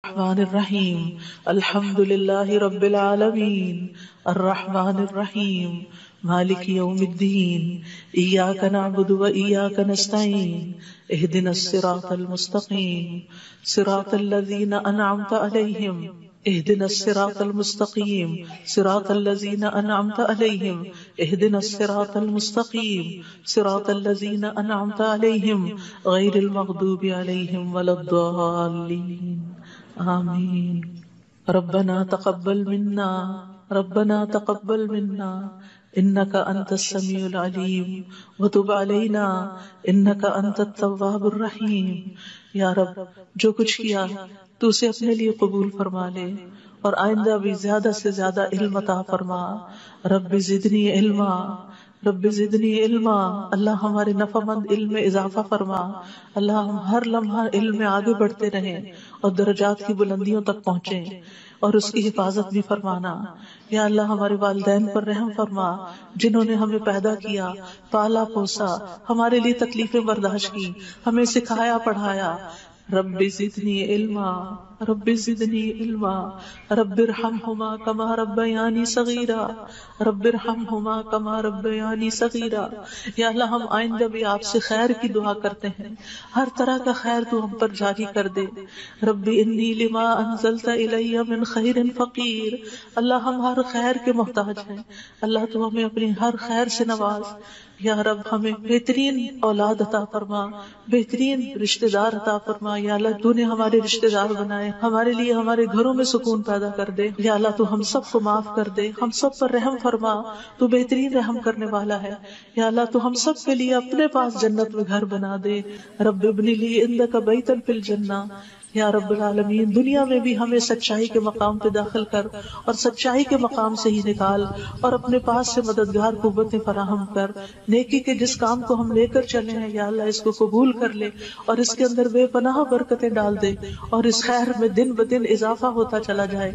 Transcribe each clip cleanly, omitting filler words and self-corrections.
الرحمن الرحیم الحمد للہ رب العالمین الرحمن الرحیم مالک یوم الدین ایاک نعبد و ایاک نستعین اہدنا الصراط المستقیم صراط الذین انعمت علیہم اہدنا الصراط المستقیم صراط الذین انعمت علیہم اہدنا الصراط المستقیم صراط الذین انعمت علیہم غیر المغضوب علیہم ولا الضالین آمین. ربنا تقبل منا ربنا تقبل منا انك انت السميع العليم وتب علينا انك انت التواب الرحیم. یا رب، جو کچھ کیا تو اسے اپنے لیے قبول فرما لے اور آئندہ بھی زیادہ سے زیادہ علم عطا فرما. رب زدنی علما رب زدنی علما. اللہ ہمارے نفع مند علم میں اضافہ فرما. اللہ ہم ہر لمحہ علم میں آگے بڑھتے رہیں اور درجات کی بلندیوں تک پہنچیں اور اس کی حفاظت بھی فرمانا. یا اللہ ہمارے والدین پر رحم فرما جنہوں نے ہمیں پیدا کیا، پالا پوسا، ہمارے لیے تکلیفیں برداشت کی، ہمیں سکھایا پڑھایا. رب زدنی علما رب زدنی علما رب ارحمہما کما ربیانی صغیرا رب ارحمہما کما ربیانی صغیرا. یا اللہ ہم آئندہ بھی آپ سے خیر کی دعا کرتے ہیں، ہر طرح کا خیر تو ہم پر جاری کر دے. رب انی لما انزلت الی من خیر فقیر. اللہ ہم ہر خیر کے محتاج ہیں، اللہ تو ہمیں اپنی ہر خیر سے نواز. یا رب ہمیں بہترین اولاد عطا فرما، بہترین رشتہ دار عطا فرما. یا اللہ تو نے ہمارے رشتہ دار بنائے، ہمارے لیے ہمارے گھروں میں سکون پیدا کر دے. یا اللہ تو ہم سب کو معاف کر دے، ہم سب پر رحم فرما، تو بہترین رحم کرنے والا ہے. یا اللہ تو ہم سب کے لیے اپنے پاس جنت میں گھر بنا دے. رب ابن لی عندک بیتا فی الجنہ. یا رب العالمین دنیا میں بھی ہمیں سچائی کے مقام پہ داخل کر اور سچائی کے مقام سے ہی نکال اور اپنے پاس سے مددگار قوتیں فراہم کر. نیکی کے جس کام کو ہم لے کر چلے ہیں یا اللہ اس کو قبول کر لے اور اس کے اندر بے پناہ برکتیں ڈال دے اور اس خیر میں دن بدن اضافہ ہوتا چلا جائے.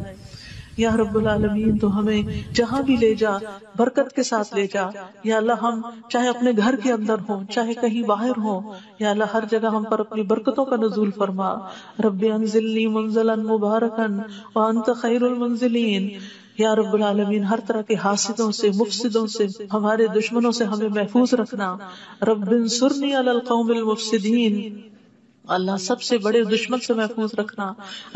یا رب العالمین تو ہمیں جہاں بھی لے جا برکت کے ساتھ لے جا. یا اللہ ہم چاہے اپنے گھر کے اندر ہوں چاہے کہیں باہر ہوں، یا اللہ ہر جگہ ہم پر اپنی برکتوں کا نزول فرما. رب انزلنی منزلا مبارکا وانت خیر المنزلین. یا رب العالمین ہر طرح کے حاسدوں سے، مفسدوں سے، ہمارے دشمنوں سے ہمیں محفوظ رکھنا. رب انصرنی علی القوم المفسدین. اللہ سب سے بڑے دشمن سے محفوظ رکھنا.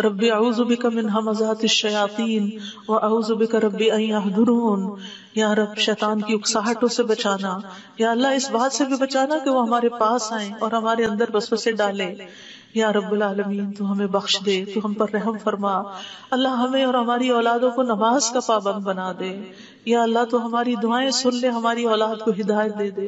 رب اعوذ بک من ہمزات الشیاطین واعوذ بک رب ان یحضرون. یا رب شیطان کی اکساہٹوں سے بچانا. یا اللہ اس بات سے بھی بچانا کہ وہ ہمارے پاس آئیں اور ہمارے اندر وسوسے ڈالے. یا رب العالمین تو ہمیں بخش دے، تو ہم پر رحم فرما. اللہ ہمیں اور ہماری اولادوں کو نماز کا پابند بنا دے. یا اللہ تو ہماری دعائیں سن لے، ہماری اولاد کو ہدایت دے دے.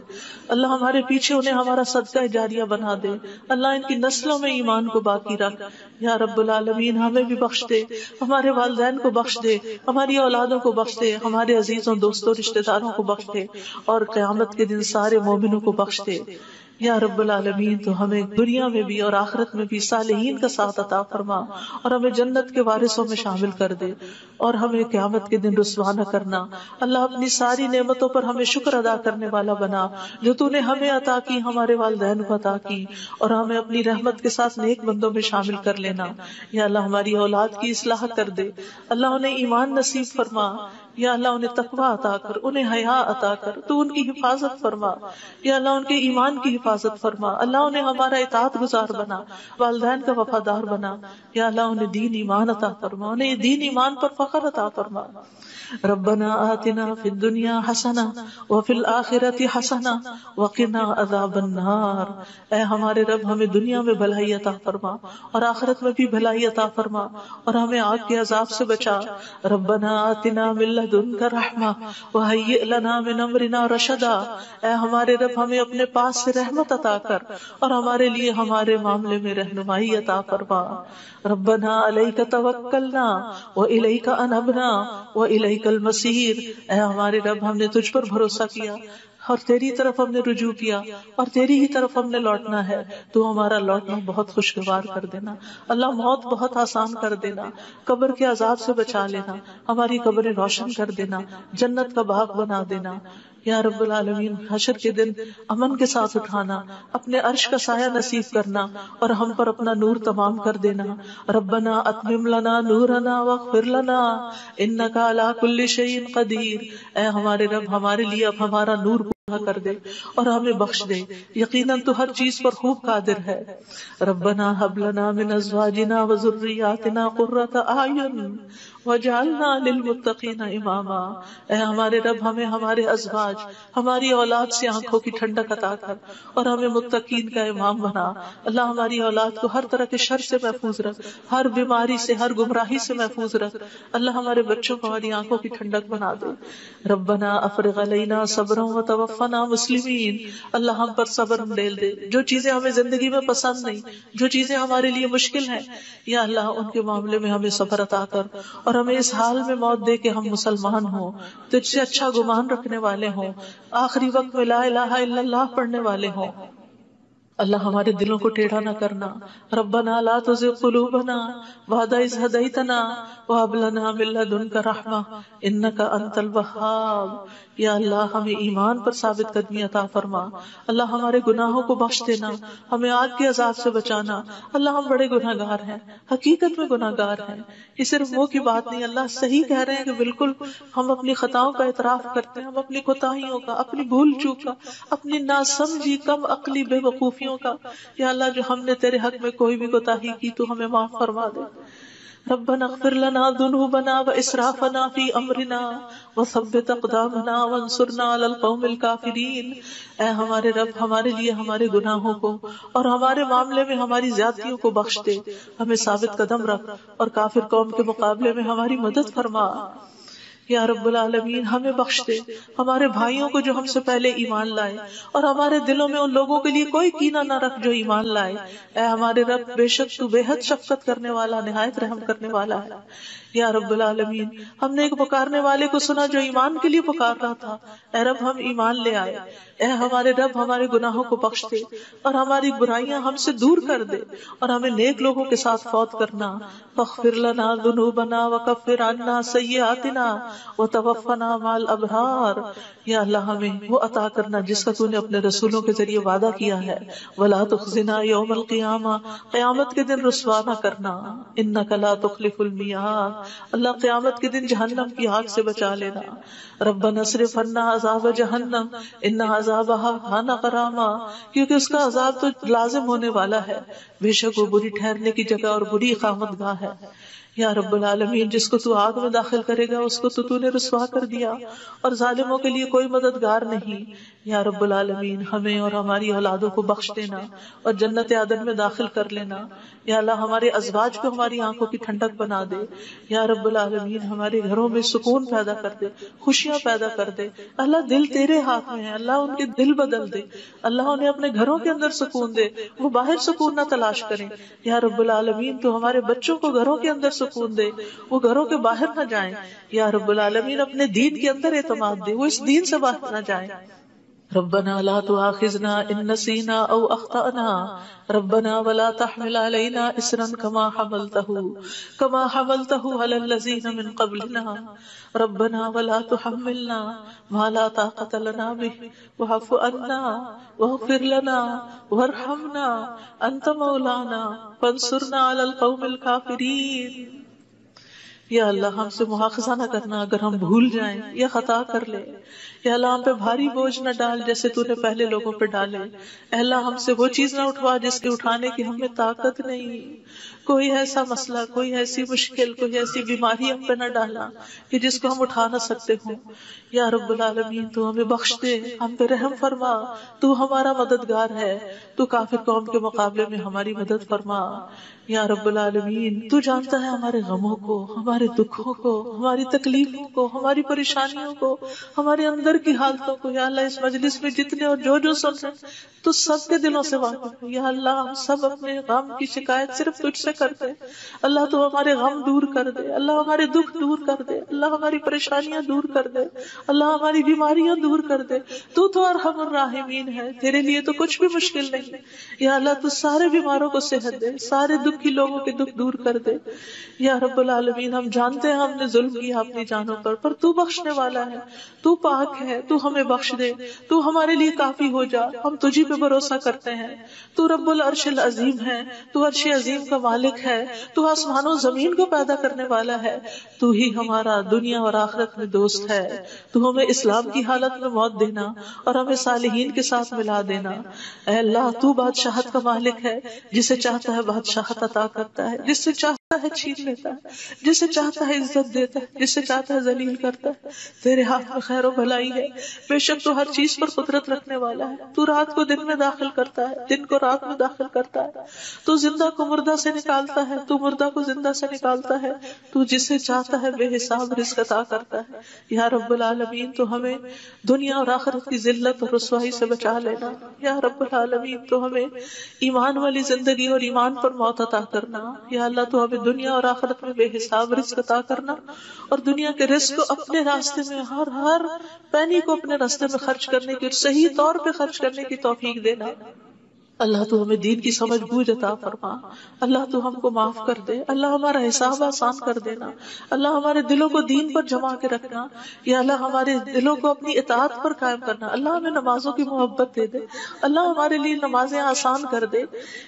اللہ ہمارے پیچھے انہیں ہمارا صدقہ جاریہ بنا دے. اللہ ان کی نسلوں میں ایمان کو باقی رکھ. یا رب العالمین ہمیں بھی بخش دے، ہمارے والدین کو بخش دے، ہماری اولادوں کو بخش دے، ہمارے عزیزوں دوستوں رشتہ داروں کو بخش دے اور قیامت کے دن سارے مومنوں کو بخش دے. یا رب العالمین تو ہمیں دنیا میں بھی اور آخرت میں بھی صالحین کا ساتھ عطا فرما اور ہمیں جنت کے وارثوں میں شامل کر دے اور ہمیں قیامت کے دن رسوا نہ کرنا. اللہ اپنی ساری نعمتوں پر ہمیں شکر ادا کرنے والا بنا جو تو نے ہمیں عطا کی، ہمارے والدین کو عطا کی، اور ہمیں اپنی رحمت کے ساتھ نیک بندوں میں شامل کر لینا. یا اللہ ہماری اولاد کی اصلاح کر دے. اللہ انہیں ایمان نصیب فرما. یا اللہ انہیں تقویٰ عطا کر، انہیں حیا عطا کر، تو ان کی حفاظت فرما. یا اللہ ان کے ایمان کی حفاظت فرما. اللہ انہیں ہمارا اطاعت گزار بنا، والدین کا وفادار بنا. یا اللہ انہیں دین ایمان عطا فرما، انہیں دین ایمان پر فخر عطا فرما. ربنا آتنا فی الدنیا حسنہ وفی الآخرۃ حسنہ وقنا عذاب النار. اے ہمارے رب ہمیں دنیا میں بھلائی عطا فرما اور آخرت میں بھی بھلائی عطا فرما اور ہمیں آگ کے عذاب سے بچا. ربنا آتنا من لدنک رحمہ وہیئ لنا من امرنا رشدا. اے ہمارے رب ہمیں اپنے پاس سے رحمت عطا کر اور ہمارے لیے ہمارے معاملے میں رہنمائی عطا فرما. ربنا علیک توکلنا والیک انبنا والیک المصیر. اے ہمارے رب ہم نے تجھ پر بھروسہ کیا اور تیری طرف ہم نے رجوع کیا اور تیری ہی طرف ہم نے لوٹنا ہے. تو ہمارا لوٹنا بہت خوشگوار کر دینا. اللہ موت بہت آسان کر دینا، قبر کے عذاب سے بچا لینا، ہماری قبریں روشن کر دینا، جنت کا باغ بنا دینا. یا رب العالمین حشر کے دن امن کے ساتھ اٹھانا، اپنے عرش کا سایہ نصیب کرنا اور ہم پر اپنا نور تمام کر دینا. ربنا اتمم لنا نورنا واغفر لنا انک علی کل شیء قدیر. اے ہمارے رب ہمارے لیے اب ہمارا نور پورا کر دے اور ہمیں بخش دے، یقیناً تو ہر چیز پر خوب قادر ہے. ربنا هب لنا من ازواجنا وذرياتنا قرة اعین وجعلنا للمتقین اماما. اے ہمارے رب ہمیں ہمارے ازواج، ہماری اولاد سے آنکھوں کی ٹھنڈک عطا کر اور ہمیں متقین کا امام بنا. اللہ ہماری اولاد کو ہر طرح کے شر سے محفوظ رکھ، ہر بیماری سے، ہر گمراہی سے محفوظ رکھ. اللہ ہمارے بچوں کو ہماری آنکھوں کی ٹھنڈک بنا دے. ربنا افرغ علینا صبرا وتوفنا مسلمین. اللہ ہم پر صبر ڈیل دے. جو چیزیں ہمیں زندگی میں پسند نہیں، جو چیزیں ہمارے لیے مشکل ہیں، یا اللہ ان کے معاملے میں ہمیں صبر عطا کر اور ہمیں اس حال میں موت دے کہ ہم مسلمان ہوں، تجھ سے اچھا گمان رکھنے والے ہوں، آخری وقت میں لا الہ الا اللہ پڑھنے والے ہوں. اللہ ہمارے دلوں کو ٹیڑھا نہ کرنا. ربنا لا تزغ قلوبنا بعد اذ ہدیتنا وہب لنا من لدنک رحمہ انک انت الوہاب. یا اللہ ہمیں ایمان پر ثابت قدمی عطا فرما. اللہ ہمارے گناہوں کو بخش دینا، ہمیں آگ کے عذاب سے بچانا. اللہ ہم بڑے گناہ گار ہیں، حقیقت میں گناہ گار ہیں. یہ صرف منہ کی بات نہیں، اللہ صحیح کہہ رہے ہیں کہ بالکل ہم اپنی خطاؤں کا اعتراف کرتے ہیں، ہم اپنی کوتاہیوں کا، اپنی بھول چوک کا، اپنی ناسمجھی کم عقلی بے وقوفیوں کا. یا اللہ جو ہم نے تیرے حق میں کوئی بھی کوتاہی کی تو ہمیں معاف فرما دے. ربنا اغفر لنا ذنوبنا واسرافنا في امرنا وثبت اقدامنا وانصرنا على القوم الكافرين. اے ہمارے رب ہمارے لیے ہمارے گناہوں کو اور ہمارے معاملے میں ہماری زیادتیوں کو بخش دے، ہمیں ثابت قدم رکھ اور کافر قوم کے مقابلے میں ہماری مدد فرما. یا رب العالمین ہمیں بخش دے، ہمارے بھائیوں کو جو ہم سے پہلے ایمان لائے، اور ہمارے دلوں میں ان لوگوں کے لیے کوئی کینہ نہ رکھ جو ایمان لائے. اے ہمارے رب بے شک تو بے حد شفقت کرنے والا، نہایت رحم کرنے والا ہے. یا رب العالمین ہم نے ایک پکارنے والے کو سنا جو ایمان کے لیے پکار رہا تھا. اے رب ہم ایمان لے آئے. اے ہمارے رب ہمارے گناہوں کو بخش دے اور ہماری برائیاں ہم سے دور کر دے اور ہمیں نیک لوگوں کے ساتھ فوت کرنا. فاغفر لنا ذنوبنا وکفر عنا سیئاتنا وتوفنا مع الابرار. یا اللہ ہمیں وہ عطا کرنا جس کا تو نے اپنے رسولوں کے ذریعے وعدہ کیا ہے. ولا تخزنا یوم القیامہ، قیامت کے دن رسوا نہ کرنا. انک لا تخلف المیعاد. اللہ قیامت کے دن جہنم کی آگ سے بچا لینا. ربنا اصرف عنا عذاب جہنم ان عذابها کان غراما. کیونکہ اس کا عذاب تو لازم ہونے والا ہے، بے شک وہ بری ٹھہرنے کی جگہ اور بری اقامت گاہ ہے. یا رب العالمین جس کو تو آگ میں داخل کرے گا اس کو تو نے رسوا کر دیا، اور ظالموں کے لیے کوئی مددگار نہیں. یا رب العالمین ہمیں اور ہماری اولادوں کو بخش دینا اور جنت عدن میں داخل کر لینا. یا اللہ ہمارے ازواج کو ہماری آنکھوں کی ٹھنڈک بنا دے. یا رب العالمین ہمارے گھروں میں سکون پیدا کر دے، خوشیاں پیدا کر دے. اللہ دل تیرے ہاتھ میں ہے، اللہ ان کے دل بدل دے. اللہ انہیں اپنے گھروں کے اندر سکون دے، وہ باہر سکون نہ تلاش کریں. یا رب العالمین تو ہمارے بچوں کو گھروں کے اندر سکون دے، وہ گھروں کے باہر نہ جائیں. یا رب العالمین اپنے دین کے اندر اعتماد دے، وہ اس دین سے باہر نہ جائیں. ربنا لا تؤاخذنا ان نسينا او اخطأنا ربنا ولا تحمل علينا اصرا كما حملته على الذين من قبلنا ربنا ولا تحملنا ما لا طاقة لنا به واعف عنا واغفر لنا وارحمنا انت مولانا فانصرنا على القوم الكافرين. یا اللہ ہم سے مواخذہ نہ کرنا اگر ہم بھول جائیں یا خطا کر لیں. یا اللہ ہم پہ بھاری بوجھ نہ ڈال جیسے تو نے پہلے لوگوں پہ ڈالے. اے اللہ ہم سے وہ چیز نہ اٹھوا جس کے اٹھانے کی ہمیں طاقت نہیں. کوئی ایسا مسئلہ، کوئی ایسی مشکل، کوئی ایسی بیماری ہم پہ نہ ڈالا کہ جس کو ہم اٹھا نہ سکتے ہوں. یا رب العالمین تو ہمیں بخش دے، ہم پہ رحم فرما. تو ہمارا مددگار ہے، تو کافر قوم کے مقابلے میں ہماری مدد فرما. یا رب العالمین تو جانتا ہے ہمارے غموں کو، ہمارے دکھوں کو، ہماری تکلیفوں کو، ہماری پریشانیوں کو، ہمارے اندر کی حالتوں کو. یا اللہ اس مجلس میں جتنے اور جو سن رہے تو سب کے دلوں سے واقف ہے. یا اللہ ہم سب اپنے غم کی شکایت صرف تجھ سے کرتے. اللہ تو ہمارے غم دور کر دے, اللہ ہمارے دکھ دور کر دے, اللہ ہماری پریشانیاں دور کر دے, اللہ ہماری بیماریاں دور کر دے. تو ارحم الراحمین ہے, تیرے لیے تو کچھ بھی مشکل نہیں. یا اللہ تو سارے بیماروں کو صحت دے, سارے دکھی لوگوں کے دکھ دور کر دے. یا رب العالمین, ہم جانتے ہیں ہم نے ظلم کیا اپنی جانوں پر تو بخشنے والا ہے, تو پاک ہے, تو ہمیں بخش دے, تو ہمارے لیے کافی ہو جا. ہم تجھی پہ بھروسہ کرتے ہیں. تو رب العرش العظیم ہے, تو عرش عظیم کا مالک ہے, تو آسمانوں زمین کو پیدا کرنے والا ہے. تو ہی ہمارا دنیا اور آخرت میں دوست ہے. تو ہمیں اسلام کی حالت میں موت دینا اور ہمیں صالحین کے ساتھ ملا دینا. اے اللہ, تو بادشاہت کا مالک ہے, جسے چاہتا ہے بادشاہت عطا کرتا ہے, جس سے چاہتا ہے چھین لیتا ہے, جسے چاہتا ہے عزت دیتا ہے, جسے چاہتا ہے ذلیل کرتا ہے. تیرے ہاتھ میں خیر و بھلائی ہے. بے شک تو ہر چیز پر قدرت رکھنے والا ہے. تو رات کو دن میں داخل کرتا ہے, دن کو رات میں داخل کرتا ہے. تو زندہ کو مردہ سے نکالتا ہے, تو مردہ کو زندہ سے نکالتا ہے. تو جسے چاہتا ہے بے حساب رزق عطا کرتا ہے. یا رب العالمین, تو ہمیں دنیا اور آخرت کی ذلت اور رسوائی سے بچا لینا. یا رب العالمین, تو ہمیں ایمان والی زندگی اور ایمان پر موت عطا کرنا. یا اللہ, تو ہمیں دنیا اور آخرت میں بے حساب رزق عطا کرنا, اور دنیا کے رزق کو اپنے راستے میں ہر پینی کو اپنے راستے میں خرچ کرنے کی, صحیح طور پہ خرچ کرنے کی توفیق دینا. اللہ تو ہمیں دین کی سمجھ بوجھ عطا فرما. اللہ تو ہم کو معاف کر دے. اللہ ہمارا حساب آسان کر دینا. اللہ ہمارے دلوں کو دین پر جما کے رکھنا. یا اللہ ہمارے دلوں کو اپنی اطاعت پر قائم کرنا. اللہ ہمیں نمازوں کی محبت دے دے. اللہ ہمارے لیے نمازیں آسان کر دے.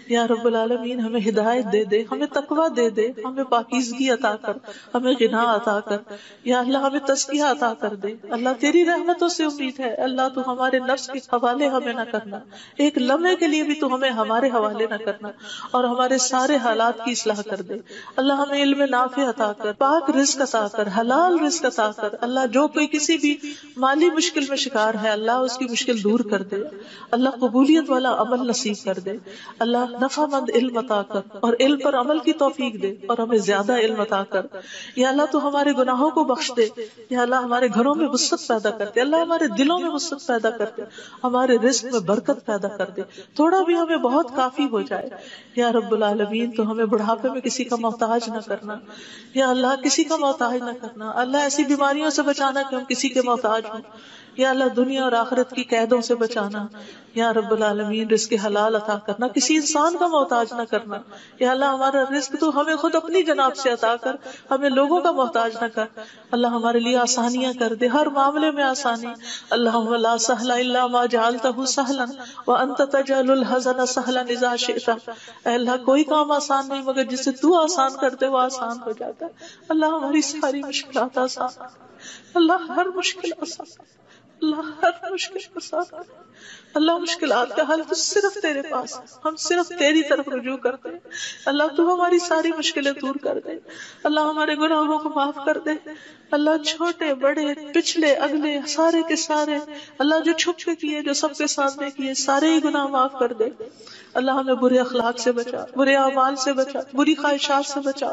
یا رب العالمین, ہمیں ہدایت دے دے, ہمیں تقویٰ دے دے, ہمیں پاکیزگی عطا کر, ہمیں غنا عطا کر. یا اللہ ہمیں تزکیہ عطا کر دے. اللہ تیری رحمتوں سے امید ہے. اللہ تو ہمارے نفس کے حوالے ہمیں نہ کرنا, ایک لمحے کے لیے بھی تو ہمیں ہمارے حوالے نہ کرنا, اور ہمارے سارے حالات کی اصلاح کر دے. اللہ ہمیں علم نافع عطا کر, پاک رزق عطا کر, حلال رزق عطا کر. اللہ جو کوئی کسی بھی مالی مشکل میں شکار ہے, اللہ اس کی مشکل دور کر دے. اللہ قبولیت والا عمل نصیب کر دے. اللہ نفع مند علم عطا کر, اور علم پر عمل کی توفیق دے, اور ہمیں زیادہ علم عطا کر. یا اللہ تو ہمارے گناہوں کو بخش دے. یا اللہ ہمارے گھروں میں وسعت پیدا کر دے. اللہ ہمارے دلوں میں وسعت پیدا کر دے, ہمارے رزق میں برکت پیدا کر دے. تھوڑا بھی ہمیں بہت کافی ہو جائے. یا رب العالمین, تو ہمیں بڑھاپے میں کسی کا محتاج نہ کرنا. یا اللہ کسی کا محتاج نہ کرنا. اللہ ایسی بیماریوں سے بچانا کہ ہم کسی کے محتاج ہوں. یا اللہ دنیا اور آخرت کی قیدوں سے بچانا. یا رب العالمین, رزق حلال عطا کرنا, کسی انسان کا محتاج نہ کرنا. یا اللہ ہمارا رزق تو ہمیں خود اپنی جناب سے عطا کر, ہمیں لوگوں کا محتاج نہ کر. اللہ ہمارے لیے آسانیاں کر دے, ہر معاملے میں آسانی. اللہم لا سہل الا ما جعلتہ سہلا وانت تجعل الحزن سہلا اذا شئت. اے اللہ کوئی کام آسان نہیں مگر جسے تو آسان کرتے وہ آسان ہو جاتا ہے. اللہ ہماری ساری مشکلات آسان, اللہ ہر مشکل آسان, اللہ ہر مشکل آسان. اللہ مشکلات کا حل تو صرف تیرے پاس ہے, ہم صرف تیری طرف رجوع کرتے ہیں. اللہ تو ہماری ساری مشکلیں دور کر دے. اللہ ہمارے گناہوں کو معاف کر دے. اللہ چھوٹے بڑے پچھلے اگلے سارے کے سارے, اللہ جو چھپ کے کیے جو سب کے سامنے کیے, سارے ہی گناہ معاف کر دے. اللہ ہمیں برے اخلاق سے بچا, برے اعمال سے بچا, بری خواہشات سے بچا.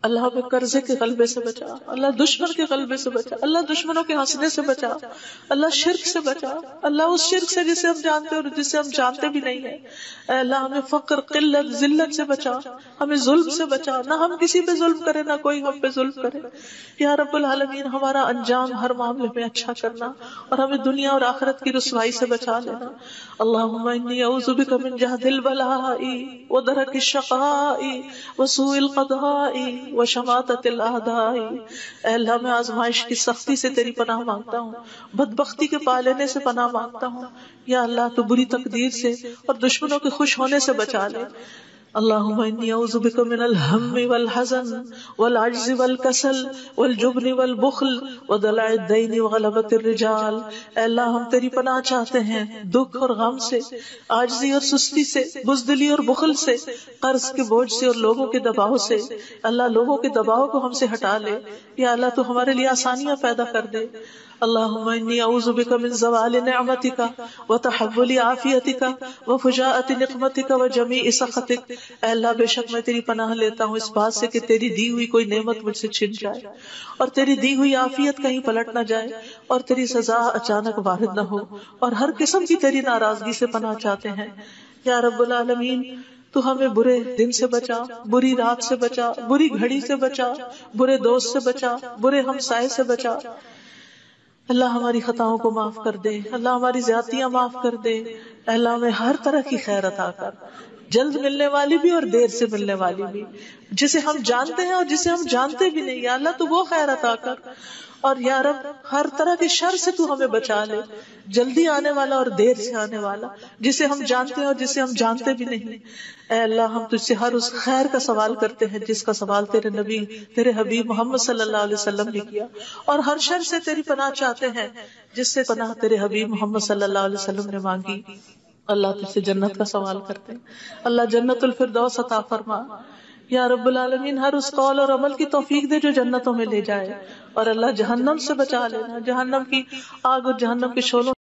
اللہ ہمیں قرضے کے غلبے سے بچا, اللہ دشمن کے غلبے سے بچا, اللہ دشمنوں کے ہنسنے سے بچا, اللہ شرک سے بچا, اللہ اس شرک سے جسے ہم جانتے اور جسے ہم جانتے بھی نہیں ہیں. اے اللہ ہمیں فقر قلت ذلت سے بچا, ہمیں ظلم سے بچا, نہ ہم کسی پہ ظلم کرے نہ کوئی ہم پہ ظلم کرے. یا رب العالمین, ہمارا انجام ہر معاملے میں اچھا کرنا, اور ہمیں دنیا اور آخرت کی رسوائی سے بچا لینا. اللہم انی اعوذ بک من جہد البلاء ودرک الشقاء وسوء القضاء وشماتت الاعداء. اے اللہ میں آزمائش کی سختی سے تیری پناہ مانگتا ہوں, بدبختی کے پالینے سے پناہ مانگتا ہوں. یا اللہ تو بری تقدیر سے اور دشمنوں کے خوش ہونے سے بچا لے. اللہم انی اعوذ بک من الہم والحزن والعجز والکسل والجبن والبخل ودلع الدین وغلبۃ الرجال. اے اللہ ہم تیری پناہ چاہتے ہیں دکھ اور غم سے, عاجزی اور سستی سے, بزدلی اور بخل سے, قرض کے بوجھ سے اور لوگوں کے دباؤ سے. اللہ لوگوں کے دباؤ کو ہم سے ہٹا لے. یا اللہ تو ہمارے لیے آسانیاں پیدا کر دے. اللہم انی اعوذ بک من زوال نعمتک وتحول عافیتک وفجاءۃ نقمتک وجمیع سخطک. اے اللہ بے شک میں تیری پناہ لیتا ہوں اس بات سے کہ تیری دی ہوئی کوئی نعمت مجھ سے چھن جائے, اور تیری دی ہوئی عافیت کہیں پلٹ نہ جائے, اور تیری سزا اچانک وارد نہ ہو, اور ہر قسم کی تیری ناراضگی سے پناہ چاہتے ہیں. یا رب العالمین, تو ہمیں برے دن سے بچا، بری رات سے بچا، بری گھڑی سے بچا، برے دوست سے بچا، برے ہمسائے سے بچا۔ اللہ ہماری خطاؤں کو معاف کر دے، اللہ ہماری زیادتیاں معاف کر دے، اللہ ہمیں ہر طرح کی خیر عطا کر، جلد ملنے والی بھی اور دیر سے ملنے والی بھی، جسے ہم جانتے ہیں اور جسے ہم جانتے بھی نہیں، یا اللہ تو وہ خیر عطا کر، اور یا رب ہر طرح کے شر سے تو ہمیں بچا لے، جلدی آنے والا اور دیر سے آنے والا، جسے ہم جانتے ہیں اور جسے ہم جانتے بھی نہیں۔ اے اللہ ہم تجھ سے ہر اس خیر کا سوال کرتے ہیں جس کا سوال تیرے نبی، تیرے حبیب محمد صلی اللہ علیہ وسلم نے کیا، اور ہر شر سے تیری پناہ چاہتے ہیں جس سے پناہ تیرے حبیب محمد صلی اللہ علیہ وسلم نے مانگی۔ اللہ تجھ سے جنت کا سوال کرتے ہیں، اللہ جنت الفردوس عطا فرما یا رب العالمین۔ ہر اس قول اور عمل کی توفیق دے جو جنتوں میں لے جائے، اور اللہ جہنم سے بچا لینا، جہنم کی آگ اور جہنم کے شعلوں